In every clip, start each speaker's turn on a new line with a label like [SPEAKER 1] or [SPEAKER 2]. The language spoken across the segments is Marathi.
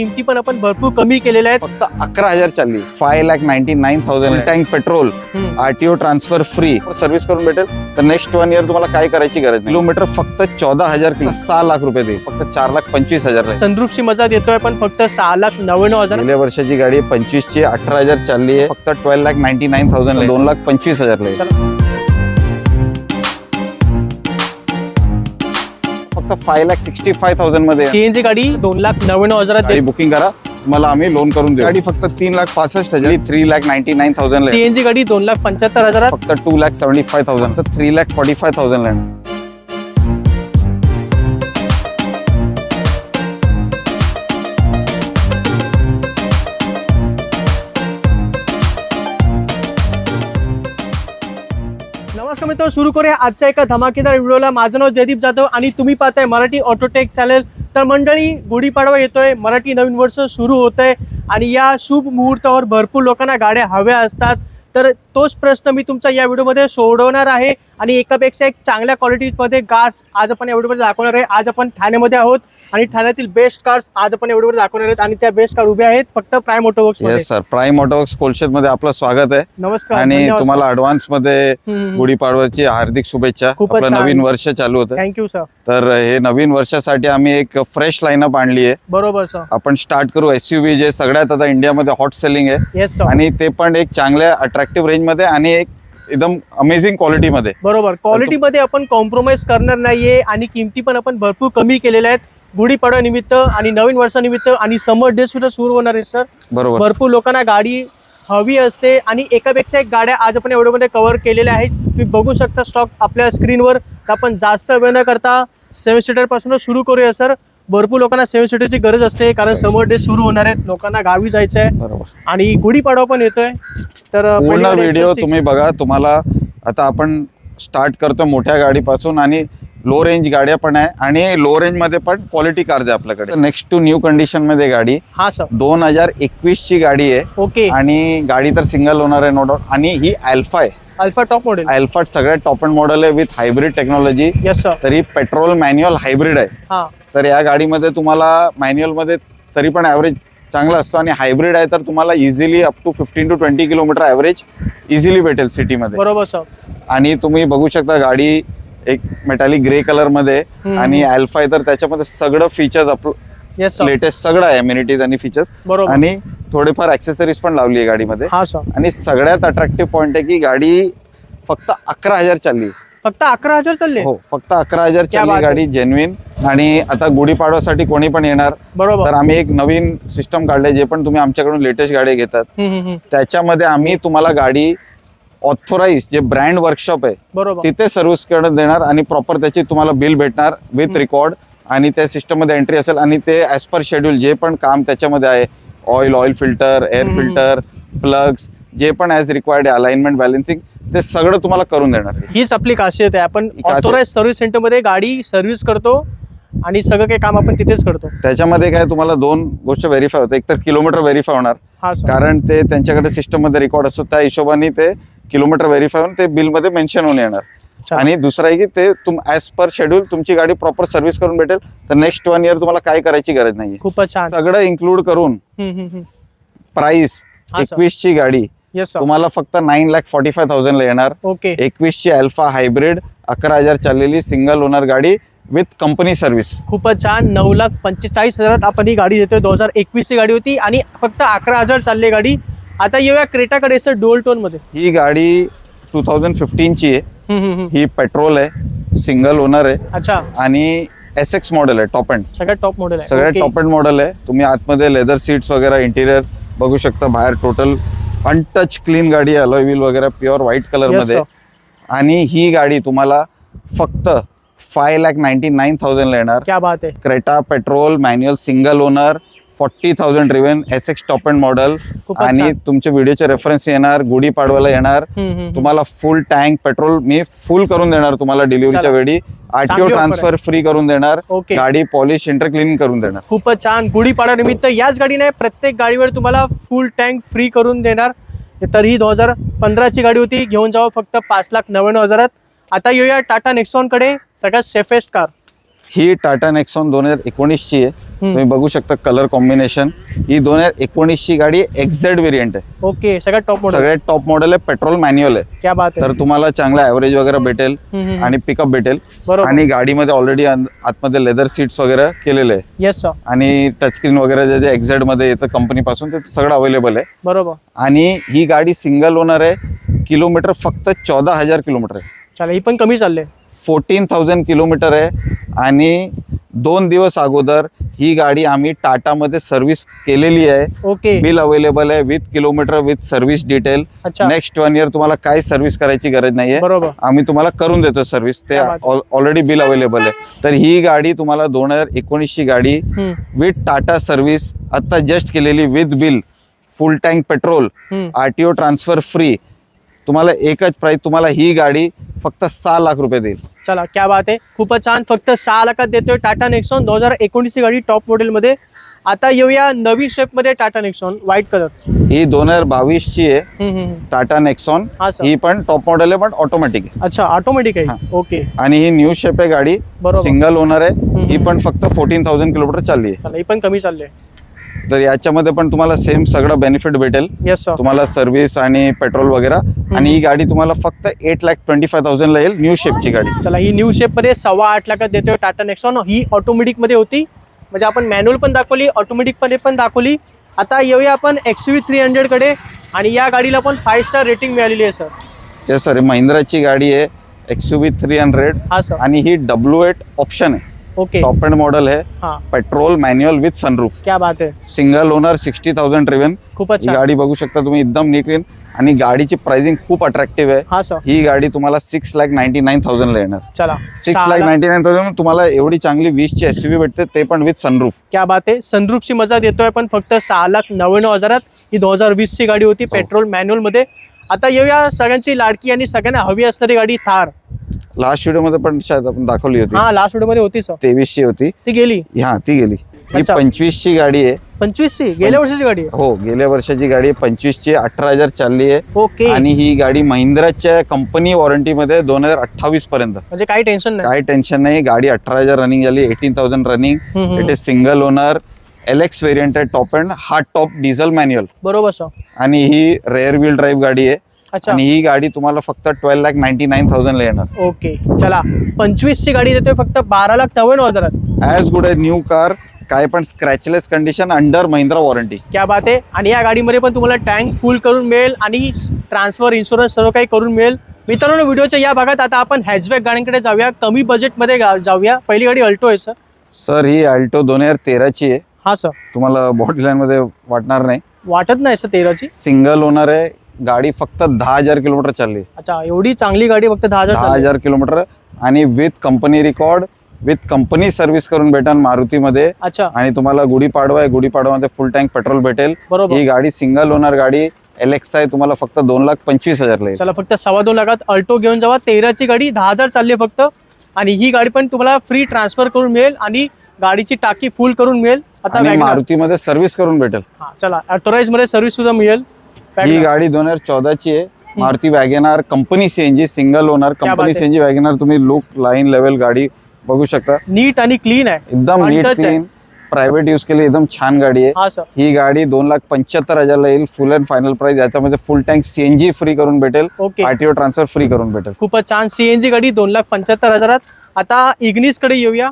[SPEAKER 1] किमती पण आपण भरपूर कमी केलेल्या आहेत.
[SPEAKER 2] फक्त 11,000 चालली. 5,99,000 tank petrol, RTO transfer free, service करून भेटेल. तर नेक्स्ट 1 इयर तुम्हाला काय करायची गरज नाही. किलोमीटर फक्त 14,000, 6 लाख रुपये देईल. फक्त 4,25,000.
[SPEAKER 1] सनरूफची मजा देतोय पण फक्त 6,99,000.
[SPEAKER 2] गेल्या वर्षाची गाडी 25ची 18,000 चालली आहे. फक्त 12,99,000, 2,25,000. फक्त 5,65,000 मध्ये
[SPEAKER 1] सीएनजी गाडी 2,99,000
[SPEAKER 2] गाडी बुकिंग करा, तुम्हाला आम्ही लोन करून देऊ. गाडी फक्त 3,65,000, 3,99,000.
[SPEAKER 1] सीएनजी गाडी 2,75,000.
[SPEAKER 2] फक्त 2,75,000, तर 3,45,000.
[SPEAKER 1] नमस्कार मित्रांनो, सुरू करूया आजच्या एका धमाकेदार व्हिडिओला. माझं नाव जयदीप जाधव आणि तुम्ही पाहताय मराठी ऑटोटेक चॅनल. तर मंडळी, गुढीपाडवा येतोय, मराठी नवीन वर्ष सुरू होतंय आणि या शुभ मुहूर्तावर भरपूर लोकांना गाड्या हव्या असतात. तर तोच प्रश्न मी तुमच्या या व्हिडिओमध्ये सोडवणार आहे आणि एकापेक्षा एक चांगल्या क्वालिटीमध्ये कार्स आज आपण या व्हिडिओमध्ये दाखवणार आहे. आज आपण ठाण्यामध्ये आहोत आणि ठाण्यातील बेस्ट कार्स आज आपण या व्हिडिओमध्ये दाखवणार आहेत आणि त्या बेस्ट कार उभ्या आहेत फक्त प्राइम ऑटोवर्क्स मध्ये.
[SPEAKER 2] येस सर, प्राइम ऑटोवर्क्स कोलशेत मध्ये आपलं स्वागत आहे.
[SPEAKER 1] नमस्कार
[SPEAKER 2] आणि तुम्हाला ऍडव्हान्स मध्ये गुढीपाडव्याची हार्दिक शुभेच्छा. आपलं नवीन वर्ष चालू होतं.
[SPEAKER 1] Thank you sir.
[SPEAKER 2] तर हे नवीन वर्षासाठी आम्ही एक फ्रेश लाईनअप आणली आहे.
[SPEAKER 1] बरोबर सर.
[SPEAKER 2] आपण स्टार्ट करू एसयूव्ही, जे सगळ्यात आता इंडियामध्ये हॉट सेलिंग आहे.
[SPEAKER 1] Yes sir.
[SPEAKER 2] आणि ते पण एक चांगल्या अट्रॅक्टिव्ह रेंज मध्ये आणि एक एकदम अमेझिंग क्वालिटी मध्ये.
[SPEAKER 1] बरोबर, क्वालिटी मध्ये आपण कॉम्प्रोमाइज करणार नाहीये आणि किमती पण आपण भरपूर कमी केलेल्या आहेत गुढीपाडवा निमित्त आणि नवीन वर्षानिमित्त आणि समर डे सुद्धा सुरू होणार आहे सर.
[SPEAKER 2] बरोबर,
[SPEAKER 1] भरपूर लोकांना गाडी हवी असते आणि एकापेक्षा एक गाड्या आज आपण एवढ्यामध्ये कव्हर केलेल्या आहेत. तुम्ही बघू शकता स्टॉक आपल्या स्क्रीनवर. आपण जास्त वेळ न करता 7 सीटर पासून सुरू करूया सर. भरपूर लोकांना 7 सीटरची गरज असते कारण समर डे सुरू होणार आहेत, लोकांना गावी जायचं आहे.
[SPEAKER 2] बरोबर.
[SPEAKER 1] आणि गुढीपाडवा पण येतोय. तर
[SPEAKER 2] पूर्ण व्हिडिओ तुम्ही बघा. तुम्हाला आता आपण स्टार्ट करतो मोठ्या गाडीपासून आणि लो रेंज गाड्या पण आहे आणि लो रेंज मध्ये पण क्वालिटी कार्स आहे आपल्याकडे. नेक्स्ट टू न्यू कंडिशन मध्ये गाडी.
[SPEAKER 1] हा सर.
[SPEAKER 2] 2021 ची गाडी आहे.
[SPEAKER 1] ओके.
[SPEAKER 2] आणि गाडी तर सिंगल ओनर आहे नो डाऊट. आणि ही अल्फा आहे.
[SPEAKER 1] Alpha top model.
[SPEAKER 2] अल्फा सगळ्यात टॉप एंड मॉडेल आहे with hybrid technology.
[SPEAKER 1] Yes sir.
[SPEAKER 2] तरी पेट्रोल मॅन्युअल हायब्रिड आहे.
[SPEAKER 1] हा.
[SPEAKER 2] तर या गाडीमध्ये तुम्हाला मॅन्युअल मध्ये तरी पण ॲव्हरेज चांगला असतो आणि हायब्रिड आहे तर तुम्हाला easily up to 15 to 20 kilometre average easily भेटेल सिटीमध्ये.
[SPEAKER 1] बरोबर सर.
[SPEAKER 2] आणि तुम्ही बघू शकता गाडी एक मेटॅलिक ग्रे कलर मध्ये आणि अल्फा आहे तर त्याच्यामध्ये सगळं फीचर्स लेटेस्ट सगळं आहे, अम्युनिटीज आणि फीचर्स आणि थोडेफार ऍक्सेसरीज पण लावली आहे गाडीमध्ये. आणि सगळ्यात अट्रॅक्टिव्ह पॉइंट आहे की गाडी फक्त 11,000 चालली.
[SPEAKER 1] फक्त 11,000 चालले?
[SPEAKER 2] हो, फक्त 11,000 चालली गाडी, जेन्युइन. आणि आता गुढीपाडव्यासाठी कोणी पण येणार. बरोबर. तर आम्ही एक नवीन सिस्टम काढले, जे पण तुम्ही आमच्याकडून लेटेस्ट गाडी घेतात त्याच्यामध्ये आम्ही तुम्हाला गाडी ऑथोराइज जे ब्रँड वर्कशॉप आहे तिथे सर्व्हिस करून देणार आणि प्रॉपर त्याची तुम्हाला बिल भेटणार विथ रेकॉर्ड आणि त्या सिस्टम मध्ये एंट्री असेल आणि ते ऍज पर शेड्यूल जे पण काम त्याच्यामध्ये आहे, oil filter, air filter, plugs, जे पण ॲज रिक्वायर्ड आहे, अलाइनमेंट, बॅलन्सिंग, ते सगळं तुम्हाला करून देणार.
[SPEAKER 1] हीच आपली खासियत आहे. आपण ऑथोराइज सर्व्हिस सेंटर मध्ये गाडी सर्व्हिस करतो आणि सगळं काही काम आपण तिथेच करतो.
[SPEAKER 2] त्याच्यामध्ये काय तुम्हाला 2 गोष्ट व्हेरीफाय होते. एक तर किलोमीटर व्हेरीफाय होणार कारण ते त्यांच्याकडे सिस्टम मध्ये रेकॉर्ड असतो, त्या हिशोबाने ते किलोमीटर व्हेरीफाय होऊन ते बिल मध्ये मेन्शन होऊन येणार. आणि दुसरं आहे की ते ऍज पर शेड्यूल तुमची गाडी प्रॉपर सर्व्हिस करून भेटेल. तर नेक्स्ट 1 इयर तुम्हाला काय करायची गरज नाही.
[SPEAKER 1] खूपच छान.
[SPEAKER 2] सगळं इन्क्लूड करून प्राइस 21 ची गाडी तुम्हाला फक्त 9,45,000 ला येणार. 21 ची अल्फा हायब्रिड 11,000 चाललेली सिंगल ओनर गाडी विथ कंपनी सर्व्हिस.
[SPEAKER 1] खूपच छान. 9,45,000 आपण ही गाडी देतोय. 2021 ची गाडी होती आणि फक्त 11,000 चालली गाडी. आता येऊया क्रेटाकडे सर, डुअल टोन मध्ये.
[SPEAKER 2] ही गाडी 2015 ची आहे. ही पेट्रोल आहे, सिंगल ओनर आहे.
[SPEAKER 1] अच्छा.
[SPEAKER 2] आणि SX मॉडेल आहे, टॉप एंड.
[SPEAKER 1] सगळ्यात टॉप मॉडेल आहे.
[SPEAKER 2] सगळ्यात टॉप एंड मॉडेल आहे. तुम्ही आतमध्ये लेदर सीट्स वगैरे, इंटिरियर बघू शकता. बाहेर टोटल अनटच क्लीन गाडी, अलॉय व्हील वगैरे प्युअर व्हाईट कलर मध्ये. आणि ही गाडी तुम्हाला फक्त 5,99,000 ला येणार.
[SPEAKER 1] क्या बात आहे.
[SPEAKER 2] Creta petrol manual single owner 40,000 driven SX top end model. आणि तुमचे व्हिडिओचे रेफरन्स येणार, गुढीपाडव्याला येणार. तुम्हाला फुल टँक पेट्रोल मी फुल करून देणार तुम्हाला डिलिव्हरीच्या वेळी. आरटीओ ट्रान्सफर फ्री करून देणार. गाडी पॉलिश इंटर क्लीनिंग करून देणार.
[SPEAKER 1] खूपच छान. गुढीपाडवा निमित्त याच गाडीने प्रत्येक गाडीवर तुम्हाला फुल टँक फ्री करून देणार. तर ही 2015 ची गाडी होती. घेऊन जावं फक्त 5,99,000. आता येऊया टाटा नेक्सॉन कडे, सगळ्यात सेफेस्ट कार.
[SPEAKER 2] ही टाटा नेक्सॉन 2019 ची आहे. तुम्ही बघू शकता कलर कॉम्बिनेशन. ही 2019 ची गाडी एक्झेड व्हेरियंट आहे.
[SPEAKER 1] ओके,
[SPEAKER 2] सगळ्यात टॉप मॉडेल आहे. पेट्रोल मॅन्युअल आहे.
[SPEAKER 1] क्या बात आहे.
[SPEAKER 2] तर तुम्हाला चांगला ऍव्हरेज वगैरे भेटेल आणि पिकअप भेटेल. आणि गाडीमध्ये ऑलरेडी आतमध्ये लेदर सीट्स वगैरे केलेले आहे.
[SPEAKER 1] Yes sir.
[SPEAKER 2] आणि टचस्क्रीन वगैरे जे एक्झेड मध्ये येतं कंपनीपासून ते सगळं अवेलेबल आहे.
[SPEAKER 1] बरोबर.
[SPEAKER 2] आणि ही गाडी सिंगल ओनर आहे. किलोमीटर फक्त 14,000 किलोमीटर आहे.
[SPEAKER 1] चला, ही पण कमी चालले.
[SPEAKER 2] 14,000 किलोमीटर आहे. आणि 2 दिवस अगोदर ही गाडी आम्ही टाटामध्ये सर्व्हिस केलेली आहे.
[SPEAKER 1] ओके.
[SPEAKER 2] बिल अवेलेबल आहे with kilometre with service detail. Next 1 year तुम्हाला काय सर्व्हिस करायची गरज नाहीये.
[SPEAKER 1] बरोबर.
[SPEAKER 2] आम्ही तुम्हाला करून देतो सर्व्हिस. ते ऑलरेडी बिल अवेलेबल आहे. तर ही गाडी तुम्हाला 2019 ची गाडी विथ टाटा सर्व्हिस आता जस्ट केलेली with bill, full tank petrol, RTO transfer free. तुम्हाला एकच प्राइस, तुम्हाला ही गाडी फक्त 6 लाख रुपये देईल.
[SPEAKER 1] चला, क्या बात आहे. खूपच छान. फक्त 6 लाखात देतोय टाटा नेक्सॉन 2019 ची गाडी टॉप मॉडेल मध्ये. आता येऊया नवीन शेप मध्ये टाटा नेक्सॉन व्हाईट कलर. ही
[SPEAKER 2] 2022 ची आहे टाटा नेक्सॉन. ही पण टॉप मॉडेल आहे पण ऑटोमॅटिक आहे.
[SPEAKER 1] अच्छा, ऑटोमॅटिक आहे. ओके.
[SPEAKER 2] आणि ही न्यू शेप आहे गाडी. सिंगल ओनर आहे. ही पण फक्त 14,000 किलोमीटर चालली आहे.
[SPEAKER 1] ही पण कमी चालली आहे.
[SPEAKER 2] तर याच्यामध्ये पण तुम्हाला सेम सगळं बेनिफिट भेटेल. तुम्हाला सर्व्हिस आणि पेट्रोल वगैरे. आणि ही गाडी तुम्हाला फक्त 8,25,000 ला येईल. न्यू शेपची गाडी.
[SPEAKER 1] चला, ही न्यू शेप मध्ये 8.25 लाखात देतोय टाटा नेक्सॉन. ही ऑटोमॅटिक मध्ये होती. म्हणजे आपण मॅन्युअल पण दाखवली, ऑटोमॅटिक मध्ये पण दाखवली. आता येऊया आपण XUV 300 कडे. आणि या गाडीला पण 5 स्टार रेटिंग मिळालेली आहे सर.
[SPEAKER 2] येस सर, महिंद्राची गाडी आहे XUV 300.
[SPEAKER 1] हा सर.
[SPEAKER 2] आणि ही W8 ऑप्शन आहे.
[SPEAKER 1] ओके.
[SPEAKER 2] टॉप एंड मॉडल है. Petrol manual with sunroof.
[SPEAKER 1] क्या बात है.
[SPEAKER 2] Single owner, 60,000 driven.
[SPEAKER 1] खूपच
[SPEAKER 2] गाडी बघू शकता तुम्ही, एकदम नीट क्लीन. आणि गाडीची प्राइसिंग खूप अट्रॅक्टिव्ह आहे. ही गाडी तुम्हाला 6,99,000 ला येणार.
[SPEAKER 1] चला,
[SPEAKER 2] 6,99,000 तुम्हाला एवढी चांगली 20 ची SUV भेटते, ते पण विथ सनरूफ.
[SPEAKER 1] क्या बात आहे. सनरूफची मजा देतोय पण फक्त 6,99,000. ही 2020 ची गाडी होती पेट्रोल मॅन्युअल मध्ये. आता येऊया सगळ्यांची लाडकी आणि सगळ्यांना हवी असणारी गाडी थार.
[SPEAKER 2] लास्ट व्हिडिओ मध्ये पण शायद आपण दाखवली होती.
[SPEAKER 1] लास्ट व्हिडिओ मध्ये होती सर.
[SPEAKER 2] 23 ची होती.
[SPEAKER 1] ती गेली.
[SPEAKER 2] ती गेली. ही 25 ची गाडी आहे.
[SPEAKER 1] 25 ची गेल्या वर्षाची गाडी आहे.
[SPEAKER 2] हो, गेल्या वर्षाची गाडी आहे. 25 ची 18,000 चालली आहे.
[SPEAKER 1] ओके.
[SPEAKER 2] आणि ही गाडी महिंद्राच्या कंपनी वॉरंटी मध्ये 2028 पर्यंत.
[SPEAKER 1] म्हणजे काही टेन्शन नाही.
[SPEAKER 2] काही टेन्शन नाही. गाडी 18,000 रनिंग झाली. 18,000 running. It is single owner. LX variant आहे. Top end. हा टॉप डिझेल मॅन्युअल.
[SPEAKER 1] बरोबर सर.
[SPEAKER 2] आणि ही रेअर व्हील ड्राईव्ह गाडी आहे. आणि ही गाडी तुम्हाला फक्त 12,99,000 ला येणार.
[SPEAKER 1] ओके. चला, 25 ची गाडी देतोय फक्त 12,99,000.
[SPEAKER 2] ॲज गुड आहे न्यू कार. काय पण स्क्रॅचलेस कंडिशन, अंडर महिंद्रा वॉरंटी.
[SPEAKER 1] क्या बात आहे. आणि या गाडीमध्ये पण तुम्हाला टँक फुल करून मिळेल आणि ट्रान्सफर, इन्शुरन्स सर्व काही करून मिळेल. मित्रांनो, व्हिडिओच्या या भागात आता आपण हॅचबॅक गाड्यांकडे जाऊया. कमी बजेटमध्ये जाऊया. पहिली गाडी अल्टो आहे सर.
[SPEAKER 2] सर, ही अल्टो 2013 ची आहे.
[SPEAKER 1] हा सर.
[SPEAKER 2] तुम्हाला बॉडी लाईन मध्ये वाटणार नाही.
[SPEAKER 1] वाटत नाही सर 13 ची.
[SPEAKER 2] सिंगल ओनर आहे. गाडी फक्त 10,000 किलोमीटर चालली.
[SPEAKER 1] अच्छा, एवढी चांगली गाडी फक्त 10,000
[SPEAKER 2] किलोमीटर. आणि with company record, with company service करून भेटेल मारुतीमध्ये.
[SPEAKER 1] अच्छा.
[SPEAKER 2] आणि तुम्हाला गुढीपाडवा आहे. गुढीपाडवामध्ये फुल टँक पेट्रोल भेटेल. ही गाडी सिंगल ओनर गाडी LX आहे. तुम्हाला फक्त 2,25,000 ला येईल.
[SPEAKER 1] चला, फक्त 2.25 लाखात अल्टो घेऊन जावा. 13 ची गाडी 10,000 चालली फक्त. आणि ही गाडी पण तुम्हाला फ्री ट्रान्सफर करून मिळेल आणि गाडीची टाकी फुल करून मिळेल.
[SPEAKER 2] आता मारुतीमध्ये सर्व्हिस करून भेटेल.
[SPEAKER 1] चला, ऑथोराइज मध्ये सर्व्हिस सुद्धा मिळेल.
[SPEAKER 2] ही गाडी 2014 ची आहे. Maruti Wagon R company CNG single owner company CNG Wagon R. तुम्ही लुक, लाईन, लेवल गाडी बघू शकता.
[SPEAKER 1] नीट आणि क्लीन आहे.
[SPEAKER 2] एकदम नीट क्लीन. प्रायव्हेट यूज केली, एकदम छान गाडी आहे. ही गाडी 2,75,000 ला येईल. फुल अँड फायनल प्राइस. याच्यामध्ये फुल टँक CNG फ्री करून भेटेल. आरटीओ ट्रान्सफर फ्री करून भेटेल.
[SPEAKER 1] खूपच छान. CNG गाडी 2,75,000. आता इग्निस कडे येऊया.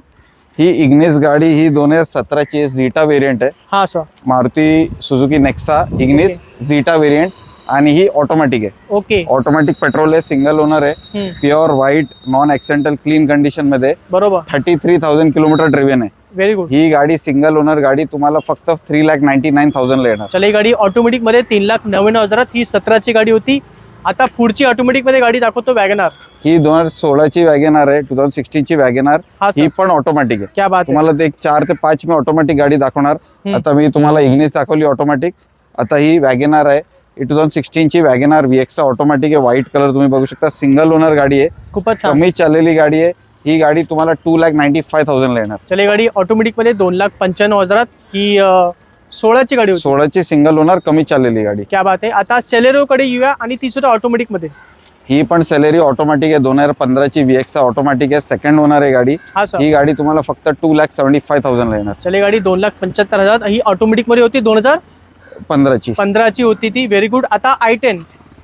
[SPEAKER 2] ही इग्निस गाडी ही 2017 ची झीटा व्हेरियंट आहे.
[SPEAKER 1] हा sir.
[SPEAKER 2] Maruti Suzuki Nexa Ignis zeta variant. आणि ही ऑटोमॅटिक आहे.
[SPEAKER 1] ओके.
[SPEAKER 2] ऑटोमॅटिक पेट्रोल आहे. सिंगल ओनर आहे. Pure white, non accidental, clean condition मध्ये.
[SPEAKER 1] बरोबर.
[SPEAKER 2] 33,000 किलोमीटर ड्रिव्हन आहे.
[SPEAKER 1] Very good.
[SPEAKER 2] ही गाडी सिंगल ओनर गाडी तुम्हाला फक्त 3,99,000 ला येणार.
[SPEAKER 1] चला, ही गाडी ऑटोमॅटिक मध्ये 3,99,000. ही 17 ची गाडी होती. आता पुढची ऑटोमॅटिक मध्ये गाडी दाखवतो वॅगनार.
[SPEAKER 2] ही 2016 ची वॅगनार आहे. 2016 ची वॅगनार. ही पण ऑटोमॅटिक आहे.
[SPEAKER 1] क्या बात.
[SPEAKER 2] तुम्हाला ते 4 ते 5 मी ऑटोमॅटिक गाडी दाखवणार. आता मी तुम्हाला इग्निस दाखवली ऑटोमॅटिक. आता ही वॅगनार आहे. 2016 ची वॅगनार VX ऑटोमॅटिक आहे. व्हाईट कलर तुम्ही बघू शकता. सिंगल ओनर गाडी आहे.
[SPEAKER 1] खूपच छान.
[SPEAKER 2] कमी चाललेली गाडी आहे. ही गाडी तुम्हाला 2,95,000 ला येणार.
[SPEAKER 1] चला, गाडी ऑटोमॅटिक मध्ये 2,95,000. ही 16ची गाडी होती.
[SPEAKER 2] 16ची सिंगल ओनर कमी चाललेली गाडी.
[SPEAKER 1] क्या बात आहे. आता सेलेरो कडे येऊया आणि ती सुद्धा ऑटोमॅटिक मध्ये.
[SPEAKER 2] ही पण सेलेरी ऑटोमॅटिक आहे. 2015ची VX ऑटोमॅटिक आहे. सेकंड ओनर आहे गाडी.
[SPEAKER 1] हा सर.
[SPEAKER 2] ही गाडी तुम्हाला फक्त 2,75,000 ला येणार.
[SPEAKER 1] चले गाडी 2,75,000. ही ऑटोमॅटिक मध्ये होती. 2015ची होती ती. Very good. आता i10.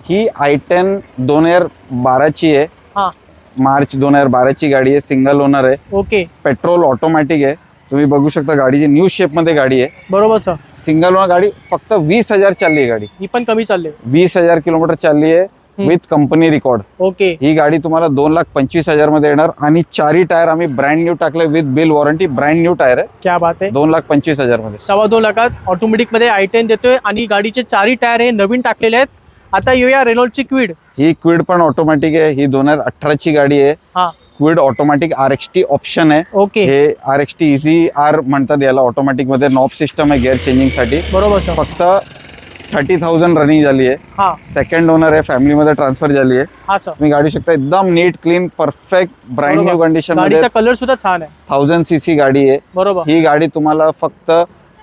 [SPEAKER 2] ही i10 2012ची आहे.
[SPEAKER 1] हा.
[SPEAKER 2] मार्च 2012ची गाडी आहे. सिंगल ओनर आहे.
[SPEAKER 1] ओके.
[SPEAKER 2] पेट्रोल ऑटोमॅटिक आहे. तुम्ही बघू शकता गाडीची न्यू शेप मध्ये गाडी आहे.
[SPEAKER 1] बरोबर सर.
[SPEAKER 2] सिंगल ओनर गाडी फक्त 20,000 चालली आहे गाडी.
[SPEAKER 1] ही पण कमी चालली.
[SPEAKER 2] 20,000 किलोमीटर चालली आहे विथ कंपनी रेकॉर्ड.
[SPEAKER 1] ओके.
[SPEAKER 2] ही गाडी तुम्हाला 2,25,000 मध्ये येणार आणि 4 टायर आम्ही ब्रँड न्यू टाकले with bill warranty. Brand new tyre आहे.
[SPEAKER 1] क्या बात आहे.
[SPEAKER 2] 2,25,000 मध्ये.
[SPEAKER 1] 2.25 लाखात ऑटोमॅटिक मध्ये i10 देतोय आणि गाडीचे 4 टायर हे नवीन टाकलेले आहेत. आता येऊया रेनॉल्टची क्विड.
[SPEAKER 2] ही क्विड पण ऑटोमॅटिक आहे. ही 2018ची गाडी आहे.
[SPEAKER 1] हा.
[SPEAKER 2] क्विड ऑटोमॅटिक RXT ऑप्शन आहे.
[SPEAKER 1] ओके.
[SPEAKER 2] हे RXT इझी R म्हणतात याला. ऑटोमॅटिक मध्ये नॉब सिस्टम आहे गिअर चेंजिंग साठी.
[SPEAKER 1] बरोबर सर.
[SPEAKER 2] फक्त 30,000 रनिंग झाली आहे.
[SPEAKER 1] हा.
[SPEAKER 2] सेकंड ओनर आहे. फॅमिली मध्ये ट्रान्सफर झाली आहे.
[SPEAKER 1] हा सर.
[SPEAKER 2] तुम्ही गाडी शकता एकदम नीट clean perfect brand new condition मध्ये.
[SPEAKER 1] गाडीचा कलर सुद्धा छान आहे.
[SPEAKER 2] 1000cc गाडी आहे.
[SPEAKER 1] बरोबर.
[SPEAKER 2] ही गाडी तुम्हाला फक्त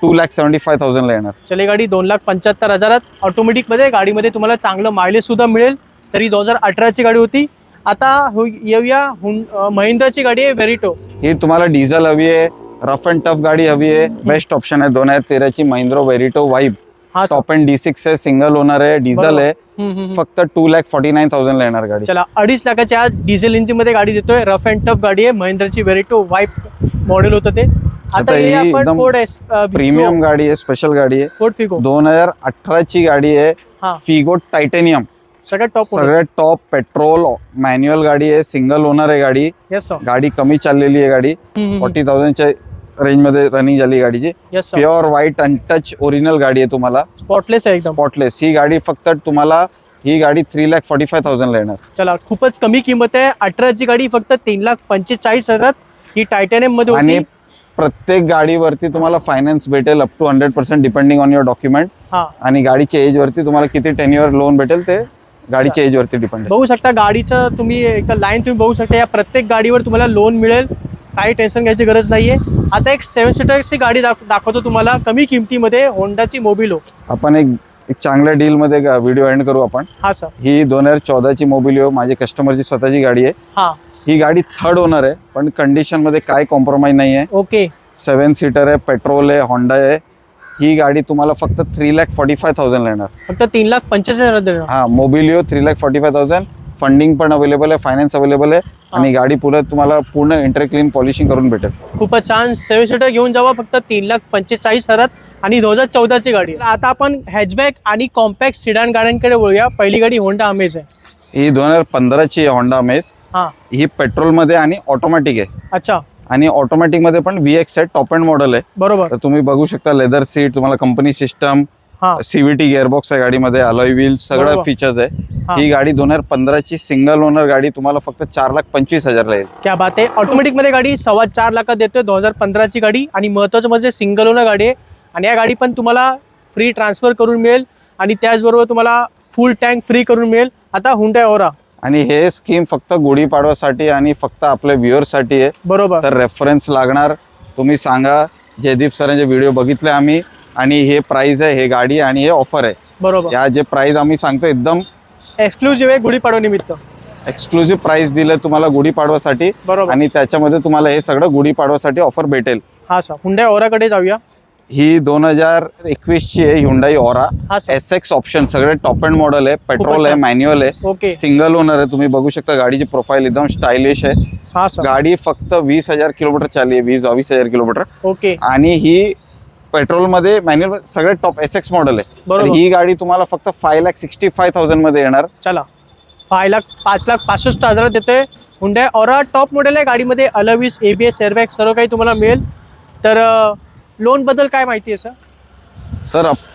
[SPEAKER 2] 2,75,000 ला येणार.
[SPEAKER 1] चले गाडी 2,75,000 ऑटोमॅटिक मध्ये. गाडीमध्ये तुम्हाला चांगलं मायलेज सुद्धा मिळेल. तरी 2018ची गाडी होती. आता येऊया महिंद्राची गाडी आहे व्हेरिटो.
[SPEAKER 2] ही तुम्हाला डिझेल हवी आहे. रफ अँड टफ गाडी हवी आहे. बेस्ट ऑप्शन आहे 2013ची महिंद्रा व्हेरिटो वाईब.
[SPEAKER 1] हा सर.
[SPEAKER 2] टॉप एंड D6 आहे. सिंगल ओनर आहे. डिझेल आहे. फक्त 2,49,000 ला येणार गाडी.
[SPEAKER 1] चला 2.5 लाखाच्या डिझेल इंजिन मध्ये गाडी देतोय. रफ अँड टफ गाडी आहे. महिंद्राची व्हेरिटो वाईब मॉडेल होतं ते.
[SPEAKER 2] आता ही एकदम प्रीमियम गाडी आहे. स्पेशल गाडी आहे.
[SPEAKER 1] फोर्ड फिगो
[SPEAKER 2] 2018ची गाडी आहे. Figo titanium. सगळ्यात टॉप पेट्रोल मॅन्युअल गाडी आहे. सिंगल ओनर आहे गाडी.
[SPEAKER 1] Yes sir.
[SPEAKER 2] गाडी कमी चाललेली आहे गाडी. 40,000च्या रेंज मध्ये रनिंग झाली गाडीची.
[SPEAKER 1] Yes sir.
[SPEAKER 2] Pure white untouch original गाडी आहे. तुम्हाला
[SPEAKER 1] स्पॉटलेस आहे एकदम.
[SPEAKER 2] स्पॉटलेस. ही गाडी फक्त तुम्हाला ही गाडी 3,45,000 ला येणार.
[SPEAKER 1] चला खूपच कमी किंमत आहे. 18ची गाडी फक्त 3,45,000. ही टायटॅनियम मध्ये
[SPEAKER 2] आणि
[SPEAKER 1] होती.
[SPEAKER 2] प्रत्येक गाडीवरती तुम्हाला फायनान्स भेटेल up to 100% depending on your document. आणि गाडीच्या एज वरती तुम्हाला किती टेन्युअर लोन भेटेल ते गाडीच्या एज वरती डिपेंड.
[SPEAKER 1] बघू शकता गाडीचं तुम्ही एकदा लाईन तुम्ही बघू शकता. या प्रत्येक गाडीवर तुम्हाला लोन मिळेल. काही टेन्शन घ्यायची गरज नाहीये. आता एक 7 सीटरची गाडी दाखवतो तुम्हाला कमी किमतीमध्ये. होंडाची मोबिलो.
[SPEAKER 2] आपण एक चांगल्या डील मध्ये व्हिडिओ एंड करू आपण.
[SPEAKER 1] हा सर.
[SPEAKER 2] ही 2014ची मोबिलिओ माझी कस्टमरची स्वतःची गाडी आहे.
[SPEAKER 1] हा.
[SPEAKER 2] ही गाडी थर्ड ओनर आहे पण कंडिशन मध्ये काय कॉम्प्रोमाइज नाही आहे.
[SPEAKER 1] ओके.
[SPEAKER 2] 7 सीटर आहे. पेट्रोल आहे. होंडा आहे. ही गाडी तुम्हाला फक्त 3,45,000 ला येणार.
[SPEAKER 1] फक्त 3,45,000 देणार.
[SPEAKER 2] हा. मोबिलिओ 3,45,000. फंडिंग पण अवेलेबल आहे. फायनान्स अवेलेबल आहे. आणि गाडी तुम्हाला पूर्ण इंटर क्लीन पॉलिशिंग करून भेटेल.
[SPEAKER 1] खूपच छान. 7 सीटर घेऊन जावा फक्त 3,45,000 आणि 2014ची गाडी. आता आपण हॅचबॅक आणि कॉम्पॅक्ट सिडान गाड्यांकडे वळूया. पहिली गाडी होंडा अमेज आहे.
[SPEAKER 2] ही 2015ची आहे होंडा अमेज.
[SPEAKER 1] हा.
[SPEAKER 2] ही पेट्रोल मध्ये आणि ऑटोमॅटिक आहे.
[SPEAKER 1] अच्छा.
[SPEAKER 2] आणि ऑटोमॅटिक मध्ये पण VX आहे. टॉप एंड मॉडेल आहे.
[SPEAKER 1] बरोबर.
[SPEAKER 2] तर तुम्ही बघू शकता लेदर सीट तुम्हाला कंपनी सिस्टम. CVT गिअरबॉक्स आहे गाडीमध्ये. अलॉय व्हील सगळं फीचर्स आहे. ही गाडी 2015ची सिंगल ओनर गाडी तुम्हाला फक्त 4,25,000 ला येईल.
[SPEAKER 1] क्या बात आहे. ऑटोमॅटिक मध्ये गाडी 4.25 लाखात देतोय. 2015ची गाडी आणि महत्वाचं म्हणजे सिंगल ओनर गाडी आहे. आणि या गाडी पण तुम्हाला फ्री ट्रान्सफर करून मिळेल आणि त्याचबरोबर तुम्हाला फुल टँक फ्री करून मिळेल. आता हुंडई ओरा.
[SPEAKER 2] आणि हे स्कीम फक्त गुढीपाडवासाठी आणि फक्त आपल्या व्ह्युअर्ससाठी आहे.
[SPEAKER 1] बरोबर.
[SPEAKER 2] तर रेफरन्स लागणार. तुम्ही सांगा. जयदीप सरांचे व्हिडिओ बघितले आम्ही आणि हे प्राइस आहे. हे गाडी आणि हे ऑफर आहे.
[SPEAKER 1] बरोबर.
[SPEAKER 2] या जे प्राइस आम्ही सांगतो एकदम
[SPEAKER 1] एक्सक्लुझिव्ह आहे गुढीपाडवा निमित्त.
[SPEAKER 2] एक्सक्लुझिव्ह प्राइस दिलं तुम्हाला गुढीपाडवासाठी.
[SPEAKER 1] बरोबर.
[SPEAKER 2] आणि त्याच्यामध्ये तुम्हाला हे सगळं गुढीपाडवासाठी ऑफर भेटेल.
[SPEAKER 1] हा सर. हुंडई ओराकडे जाऊया.
[SPEAKER 2] ही 2021ची आहे हुंडई ओरा. SX option. सगळे टॉप एंड मॉडेल आहे. पेट्रोल आहे. मॅन्युअल आहे.
[SPEAKER 1] ओके.
[SPEAKER 2] सिंगल ओनर आहे. तुम्ही बघू शकता गाडीची प्रोफाईल एकदम स्टायलिश आहे.
[SPEAKER 1] हा सर.
[SPEAKER 2] गाडी फक्त 20,000 किलोमीटर चालली आहे. 20-22,000 किलोमीटर.
[SPEAKER 1] ओके.
[SPEAKER 2] आणि ही पेट्रोल मध्ये मॅन्युअल सगळे टॉप SX मॉडेल आहे. ही गाडी तुम्हाला फक्त 5,65,000 मध्ये येणार.
[SPEAKER 1] चला 5,65,000 देतोय. हुंडई ओरा टॉप मॉडेल आहे. गाडीमध्ये अलॉयव्हील्स, ABS, एअरबॅग सर्व काही तुम्हाला मिळेल. तर लोन बद्दल काय माहिती आहे
[SPEAKER 2] सर?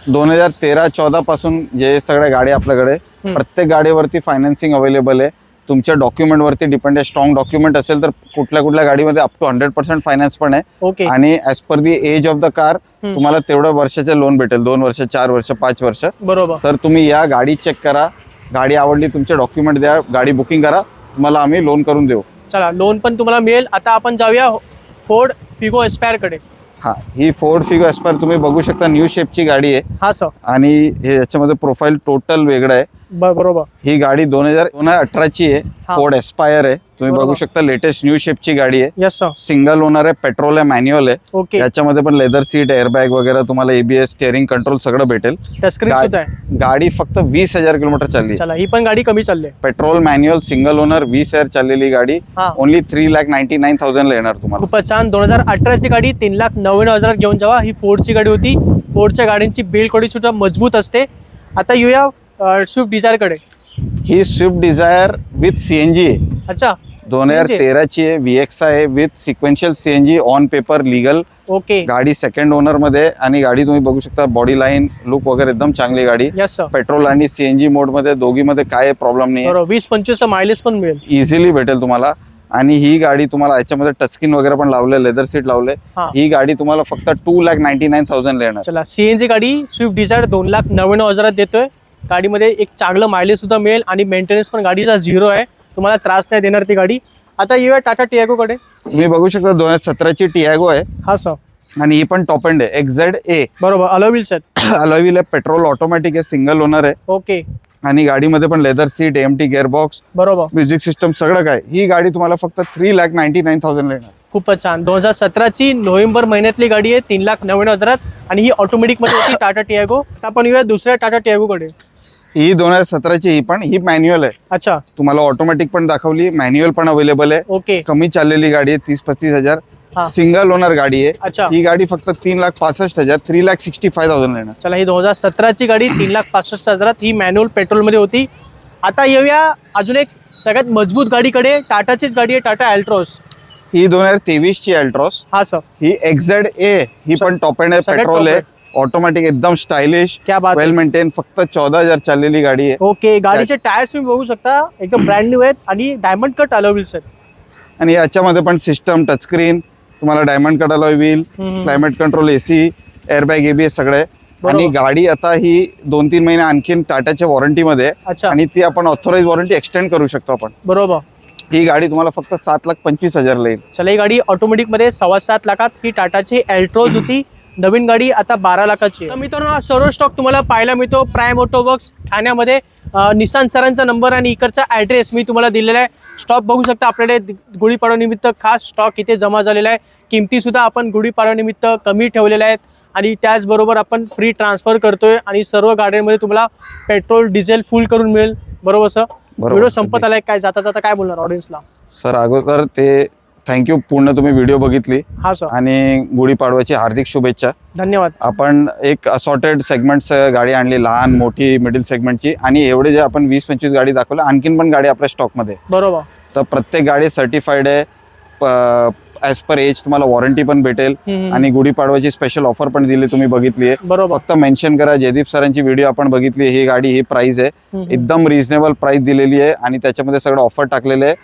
[SPEAKER 2] 2013-14 पासून जे सगळ्या गाडी आपल्याकडे प्रत्येक गाडीवरती फायनान्सिंग अवेलेबल आहे. तुमच्या डॉक्युमेंट वरती डिपेंड आहे. स्ट्रॉंग डॉक्युमेंट असेल तर कुठल्या गाडीमध्ये अप टू 100% फायनान्स पण आहे.
[SPEAKER 1] ओके.
[SPEAKER 2] आणि as per the age of the car तुम्हाला तेवढ्या वर्षाचे लोन भेटेल. 2 वर्ष, 4 वर्ष, 5 वर्ष.
[SPEAKER 1] बरोबर.
[SPEAKER 2] तर तुम्ही या गाडी चेक करा. गाडी आवडली तुमचे डॉक्युमेंट द्या. गाडी बुकिंग करा. तुम्हाला आम्ही लोन करून देऊ.
[SPEAKER 1] चला लोन पण तुम्हाला मिळेल. आता आपण जाऊया फोर्ड फिगो एस्पायर कडे.
[SPEAKER 2] हा, ही फोर्ड फिगो एस्पायर तुम्ही बघू शकता, न्यू शेपची गाडी आहे.
[SPEAKER 1] हा सर.
[SPEAKER 2] आणि हे याच्यामध्ये प्रोफाईल टोटल वेगळं आहे.
[SPEAKER 1] बरोबर.
[SPEAKER 2] ही गाडी 2018ची आहे. फोर्ड एस्पायर आहे. तुम्ही बघू शकता, लेटेस्ट न्यू शेपची गाडी आहे.
[SPEAKER 1] Yes sir.
[SPEAKER 2] सिंगल ओनर आहे, पेट्रोल आहे, मॅन्युअल आहे.
[SPEAKER 1] ओके.
[SPEAKER 2] याच्यामध्ये पण लेदर सीट, एअरबॅग वगैरे तुम्हाला, एबीएस, स्टिअरिंग कंट्रोल सगळं भेटेल.
[SPEAKER 1] टचस्क्रीन सुद्धा आहे.
[SPEAKER 2] गाडी फक्त 20,000 किलोमीटर चालली.
[SPEAKER 1] चला, ही पण गाडी कमी चालली.
[SPEAKER 2] पेट्रोल, मॅन्युअल, सिंगल ओनर, 20,000 चाललेली गाडी. ओनली 3,99,000 ला येणार तुम्हाला.
[SPEAKER 1] खूपच छान. 2018ची गाडी 3,99,000 घेऊन जावा. ही फोर्डची गाडी होती. फोर्डच्या गाड्यांची बिल्ड क्वालिटी सुद्धा मजबूत असते. आता येऊया स्विफ्ट डिझायर कडे.
[SPEAKER 2] ही स्विफ्ट डिझायर विथ सीएनजी आहे.
[SPEAKER 1] अच्छा.
[SPEAKER 2] 2013ची आहे, VX आहे, with sequential CNG, on paper, legal.
[SPEAKER 1] Okay.
[SPEAKER 2] गाडी सेकंड ओनर मध्ये, आणि गाडी तुम्ही बघू शकता, बॉडी लाईन, लुक वगैरे एकदम चांगली गाडी.
[SPEAKER 1] Yes sir.
[SPEAKER 2] पेट्रोल आणि सीएनजी मोड मध्ये, दोघी मध्ये काय प्रॉब्लेम नाही.
[SPEAKER 1] 20-25 मायलेज पण मिळेल,
[SPEAKER 2] इझिली भेटेल तुम्हाला. आणि ही गाडी तुम्हाला याच्यामध्ये टचस्क्रीन वगैरे पण लावले, लेदर सीट लावले. ही गाडी तुम्हाला फक्त 2,99,000 ला येणार.
[SPEAKER 1] चला, सीएनजी गाडी स्विफ्ट डिझायर 2,99,000 देतोय. गाडीमध्ये एक चांगलं मायलेज सुद्धा मिळेल आणि मेंटेनन्स पण गाडीचा 0 आहे. तुम्हाला त्रास नाही देणार ती गाडी. आता येऊया टाटा टियागो कडे.
[SPEAKER 2] तुम्ही बघू शकता, 2017ची टियागो आहे.
[SPEAKER 1] हा सर.
[SPEAKER 2] आणि ही पण टॉप एंड आहे, XZA.
[SPEAKER 1] बरोबर. अलॉय व्हील्स आहेत.
[SPEAKER 2] अलॉय व्हील आहे, पेट्रोल, ऑटोमॅटिक आहे, सिंगल ओनर आहे.
[SPEAKER 1] ओके.
[SPEAKER 2] आणि गाडीमध्ये पण लेदर सीट, AMT गिअरबॉक्स,
[SPEAKER 1] बरोबर,
[SPEAKER 2] म्युझिक सिस्टम सगळं काय. ही गाडी तुम्हाला फक्त 3,99,000 ला येणार.
[SPEAKER 1] खूपच छान. 2017ची नोव्हेंबर महिन्यातली गाडी आहे, 3,99,000. आणि ही ऑटोमॅटिक मध्ये होती टाटा टियागो. आपण येऊया दुसऱ्या टाटा टियागो कडे.
[SPEAKER 2] ही 2017ची, ही पण, ही मॅन्युअल आहे.
[SPEAKER 1] अच्छा.
[SPEAKER 2] तुम्हाला ऑटोमॅटिक पण दाखवली, मॅन्युअल पण अवेलेबल आहे.
[SPEAKER 1] ओके.
[SPEAKER 2] कमी चाललेली गाडी आहे, 30-35,000. सिंगल ओनर गाडी आहे.
[SPEAKER 1] अच्छा.
[SPEAKER 2] ही गाडी फक्त 3,65,000, 3,65,000 येणार.
[SPEAKER 1] चला, ही 2017ची गाडी 3,65,000. ही मॅन्युअल पेट्रोल मध्ये होती. आता येऊया अजून एक सगळ्यात मजबूत गाडीकडे. टाटाचीच गाडी आहे, टाटा अल्ट्रॉस.
[SPEAKER 2] ही 2023ची अल्ट्रॉस.
[SPEAKER 1] हा सर.
[SPEAKER 2] ही XZA, ही पण टॉप एंड आहे, पेट्रोल आहे, ऑटोमॅटिक, एकदम स्टायलिश, वेल मेंटेन. फक्त 14,000 चाललेली गाडी आहे.
[SPEAKER 1] ओके. गाडीचे टायर्स तुम्ही बघू शकता, एकदम ब्रँड न्यू आहेत आणि डायमंड कट अलॉय व्हील्स आहेत.
[SPEAKER 2] आणि याच्यामध्ये पण सिस्टम, टचस्क्रीन, तुम्हाला diamond cut alloy wheel, climate control, AC, airbag, ABS सगळे. आणि गाडी आता ही 2-3 महिने आणखीन टाटाच्या वॉरंटीमध्ये, आणि ती आपण ऑथोराइज वॉरंटी एक्सटेंड करू शकतो आपण.
[SPEAKER 1] बरोबर.
[SPEAKER 2] ही गाडी तुम्हाला फक्त 7,25,000 ला येईल.
[SPEAKER 1] चला, ही गाडी ऑटोमॅटिक मध्ये 7.25 लाखात. ही टाटाची अल्ट्रोज होती. नवीन गाडी आता 12 लाखाची आहे. तर मित्रांनो, हा सर्व स्टॉक तुम्हाला पाहायला मिळतो प्राईम ऑटो वर्क्स ठाण्यामध्ये. निसान सरांचा नंबर आणि इकडचा ॲड्रेस मी तुम्हाला दिलेला आहे. स्टॉक बघू शकता, आपल्याकडे गुढीपाडव्यानिमित्त खास स्टॉक इथे जमा झालेला आहे. किमतीसुद्धा आपण गुढीपाडव्यानिमित्त कमी ठेवलेल्या आहेत. आणि त्याचबरोबर आपण फ्री ट्रान्सफर करतोय. आणि सर्व गाड्यांमध्ये तुम्हाला पेट्रोल, डिझेल फुल करून मिळेल. बरोबर सर? व्हिडिओ संपत आलाय, काय जाता जाता काय बोलणार ऑडियन्सला?
[SPEAKER 2] सर, अगोदर ते थँक्यू, पूर्ण तुम्ही व्हिडिओ बघितली.
[SPEAKER 1] हा सर.
[SPEAKER 2] आणि गुढीपाडव्याची हार्दिक शुभेच्छा.
[SPEAKER 1] धन्यवाद.
[SPEAKER 2] आपण एक असॉर्टेड सेगमेंट्स गाडी आणली, लहान, मोठी, मिडिल सेगमेंटची. आणि एवढे जे आपण 20-25 गाडी दाखवल्या, आणखीन पण गाडी आपल्या स्टॉकमध्ये.
[SPEAKER 1] बरोबर.
[SPEAKER 2] तर प्रत्येक गाडी सर्टिफाईड आहे, ॲज पर एज तुम्हाला वॉरंटी पण भेटेल. आणि गुढीपाडव्याची स्पेशल ऑफर पण दिली, तुम्ही बघितली आहे.
[SPEAKER 1] बरोबर.
[SPEAKER 2] फक्त मेन्शन करा, जयदीप सरांची व्हिडिओ आपण बघितली. ही गाडी, ही प्राइस आहे, एकदम रिझनेबल प्राइस दिलेली आहे. आणि त्याच्यामध्ये सगळं ऑफर टाकलेलं आहे.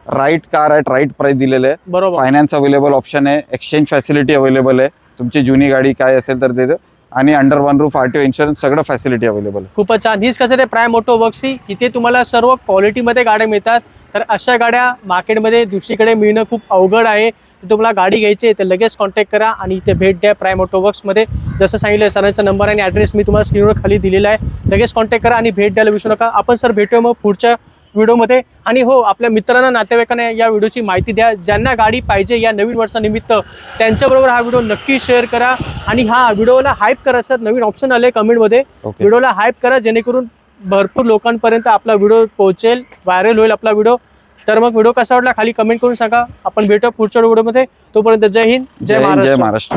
[SPEAKER 2] राईट कार आहे, राईट प्राइस दिलेलं आहे.
[SPEAKER 1] बरोबर.
[SPEAKER 2] फायनान्स अवेलेबल ऑप्शन आहे, एक्सचेंज फॅसिलिटी अवेलेबल आहे. तुमची जुनी गाडी काय असेल तर ते, आणि under one roof RTO insurance सगळं फॅसिलिटी अवेलेबल आहे.
[SPEAKER 1] खूपच छान. हीच कसं आहे प्राईम ऑटो वर्क्सची, इथे तुम्हाला सर्व क्वालिटीमध्ये गाड्या मिळतात. तर अशा गाड्या मार्केटमध्ये दुसरीकडे मिळणं खूप अवघड आहे. तुम्हाला गाडी घ्यायची आहे तर लगेच कॉन्टॅक्ट करा आणि इथे भेट द्या प्राईम ऑटो वर्क्समध्ये. जसं सांगितलं, सरांचा नंबर आणि ॲड्रेस मी तुम्हाला स्क्रीनवर खाली दिलेला आहे. लगेच कॉन्टॅक्ट करा आणि भेट द्यायला विसरू नका. आपण सर भेटूया मग पुढच्या व्हिडिओमध्ये. आणि हो, आपल्या मित्रांना, नातेवाईकांना या व्हिडिओची माहिती द्या. ज्यांना गाडी पाहिजे या नवीन वर्षानिमित्त, त्यांच्याबरोबर हा व्हिडिओ नक्की शेअर करा. आणि हा व्हिडिओला हाईप करा. सर, नवीन ऑप्शन आले कमेंटमध्ये, व्हिडिओला हाईप करा, जेणेकरून भरपूर लोकांपर्यंत आपला व्हिडिओ पोहोचेल, व्हायरल होईल आपला व्हिडिओ. तर मग व्हिडिओ कसा वाटला खाली कमेंट करून सांगा. आपण भेटू पुढच्या व्हिडिओमध्ये. तोपर्यंत जय हिंद, जय महाराष्ट्र.